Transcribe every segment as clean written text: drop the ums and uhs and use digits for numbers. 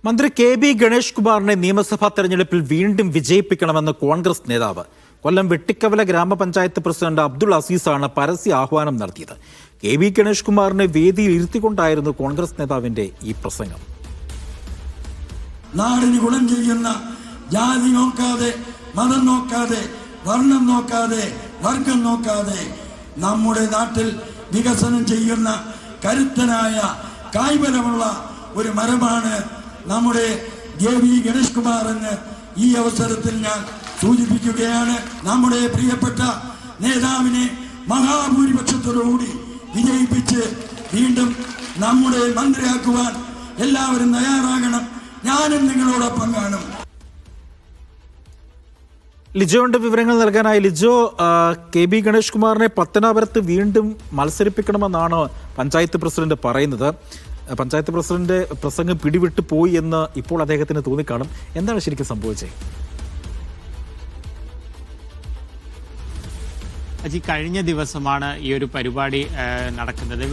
മന്ത്രി കെ.ബി. ഗണേഷ് കുമാറിനെ നിയമസഭാ തെരഞ്ഞെടുപ്പിൽ വീണ്ടും വിജയിപ്പിക്കണമെന്ന് കോൺഗ്രസ് നേതാവ് കൊല്ലം വെട്ടിക്കവല ഗ്രാമപഞ്ചായത്ത് പ്രസിഡന്റ് അബ്ദുൾ അസീസാണ് പരസ്യ ആഹ്വാനം നടത്തിയത്. കെ.ബി. ഗണേഷ് കുമാറിനെ വേദിയിൽ ഇരുത്തിക്കൊണ്ടായിരുന്നു കോൺഗ്രസ് നേതാവിന്റെ ഈ പ്രസംഗം. നാടിന് ഗുണം ചെയ്യുന്ന ജാതി നോക്കാതെ, മതം നോക്കാതെ, വർണ്ണം നോക്കാതെ, വർഗം നോക്കാതെ നമ്മുടെ നാട്ടിൽ വികസനം ചെയ്യുന്ന കരുത്തനായ കായ്ഫലമുള്ള ഒരു മരമാണ് നമ്മുടെ കെ.ബി. ഗണേഷ് കുമാർ എന്ന് ഈ അവസരത്തിൽ ഞാൻ സൂചിപ്പിക്കുകയാണ്. നമ്മുടെ പ്രിയപ്പെട്ട നേതാവിനെ മഹാഭൂരിപക്ഷത്തോടുകൂടി വിജയിപ്പിച്ച് വീണ്ടും നമ്മുടെ മന്ത്രിയാക്കുവാൻ എല്ലാവരും തയ്യാറാകണം. ഞാനും നിങ്ങളോടൊപ്പം കാണും. ലിജോയുടെ വിവരങ്ങൾ നൽകാനായി. ലിജോ, കെ.ബി. ഗണേഷ് കുമാറിനെ പത്തനാപുരത്ത് വീണ്ടും മത്സരിപ്പിക്കണമെന്നാണ് പഞ്ചായത്ത് പ്രസിഡന്റ് പറയുന്നത്. പഞ്ചായത്ത് പ്രസിഡന്റ് പ്രസംഗം പിടിവിട്ടു പോയി എന്ന് ഇപ്പോൾ അദ്ദേഹത്തിന് തോന്നിക്കാണും. എന്താണ് ശരിക്കും സംഭവിച്ചത്? അജി, കഴിഞ്ഞ ദിവസമാണ് ഈ ഒരു പരിപാടി നടക്കുന്നത്.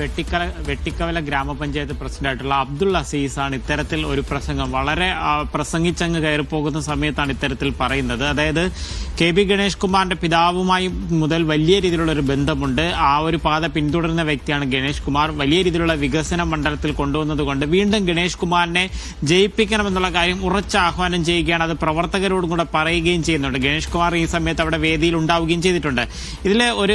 വെട്ടിക്കവല ഗ്രാമപഞ്ചായത്ത് പ്രസിഡന്റായിട്ടുള്ള അബ്ദുൾ അസീസാണ് ഇത്തരത്തിൽ ഒരു പ്രസംഗം വളരെ പ്രസംഗിച്ചങ്ങ് കയറി പോകുന്ന സമയത്താണ് ഇത്തരത്തിൽ പറയുന്നത്. അതായത് കെ.ബി. ഗണേഷ് കുമാറിന്റെ പിതാവുമായി മുതൽ വലിയ രീതിയിലുള്ള ഒരു ബന്ധമുണ്ട്. ആ ഒരു പാത പിന്തുടരുന്ന വ്യക്തിയാണ് ഗണേഷ് കുമാർ. വലിയ രീതിയിലുള്ള വികസന മണ്ഡലത്തിൽ കൊണ്ടുവന്നതുകൊണ്ട് വീണ്ടും ഗണേഷ് കുമാറിനെ ജയിപ്പിക്കണമെന്നുള്ള കാര്യം ഉറച്ച ആഹ്വാനം ചെയ്യുകയാണ്. അത് പ്രവർത്തകരോടും കൂടെ പറയുകയും ചെയ്യുന്നുണ്ട്. ഗണേഷ് കുമാർ ഈ സമയത്ത് അവിടെ വേദിയിൽ ഉണ്ടാവുകയും ചെയ്തിട്ടുണ്ട്. ഒരു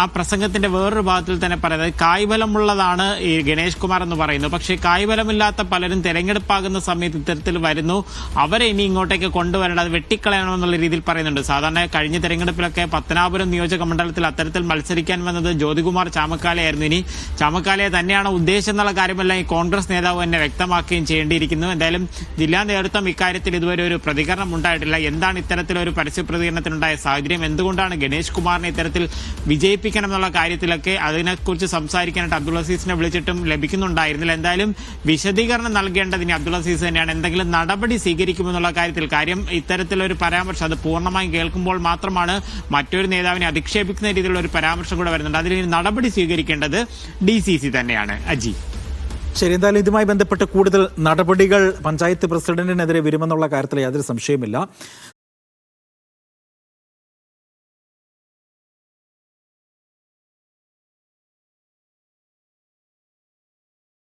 ആ പ്രസംഗത്തിന്റെ വേറൊരു ഭാഗത്തിൽ തന്നെ പറയുന്നത് കായ്ഫലമുള്ളതാണ് ഈ ഗണേഷ് കുമാർ എന്ന് പറയുന്നു. പക്ഷേ കായ്ഫലമില്ലാത്ത പലരും തെരഞ്ഞെടുപ്പാകുന്ന സമയത്ത് ഇത്തരത്തിൽ വരുന്നു. അവരെ ഇനി ഇങ്ങോട്ടേക്ക് കൊണ്ടുവരേണ്ടത് വെട്ടിക്കളയണമെന്നുള്ള രീതിയിൽ പറയുന്നുണ്ട്. സാധാരണ കഴിഞ്ഞ തെരഞ്ഞെടുപ്പിലൊക്കെ പത്തനാപുരം നിയോജക മണ്ഡലത്തിൽ അത്തരത്തിൽ മത്സരിക്കാൻ വന്നത് ജ്യോതികുമാർ ചാമക്കാലയായിരുന്നു. ഇനി ചാമക്കാലയെ തന്നെയാണ് ഉദ്ദേശം എന്നുള്ള കാര്യമെല്ലാം ഈ കോൺഗ്രസ് നേതാവ് തന്നെ വ്യക്തമാക്കുകയും ചെയ്യേണ്ടിയിരിക്കുന്നു. എന്തായാലും ജില്ലാ നേതൃത്വം ഇക്കാര്യത്തിൽ ഇതുവരെ ഒരു പ്രതികരണം ഉണ്ടായിട്ടില്ല. എന്താണ് ഇത്തരത്തിലൊരു പരസ്യ പ്രതികരണത്തിനുണ്ടായ സാഹചര്യം, എന്തുകൊണ്ടാണ് ഗണേഷ് കുമാറിനെ ഇത്തരത്തിൽ വിജയിപ്പിക്കണം എന്നുള്ള കാര്യത്തിലൊക്കെ അതിനെക്കുറിച്ച് സംസാരിക്കാനായിട്ട് അബ്ദുൾ അസീസിനെ വിളിച്ചിട്ടും ലഭിക്കുന്നുണ്ടായിരുന്നില്ല. എന്തായാലും വിശദീകരണം നൽകേണ്ടത് ഇനി അബ്ദുൾ അസീസ് തന്നെയാണ്. എന്തെങ്കിലും നടപടി സ്വീകരിക്കുമെന്നുള്ള കാര്യം ഇത്തരത്തിലൊരു പരാമർശം അത് പൂർണ്ണമായും കേൾക്കുമ്പോൾ മാത്രമാണ് മറ്റൊരു നേതാവിനെ അധിക്ഷേപിക്കുന്ന രീതിയിലുള്ള ഒരു പരാമർശം കൂടെ വരുന്നുണ്ട്. അതിന് നടപടി സ്വീകരിക്കേണ്ടത് DCC തന്നെയാണ്. അജി, ശരി, എന്തായാലും ഇതുമായി ബന്ധപ്പെട്ട് കൂടുതൽ നടപടികൾ പഞ്ചായത്ത് പ്രസിഡന്റിനെതിരെ വരുമെന്നുള്ള കാര്യത്തിൽ യാതൊരു സംശയമില്ല.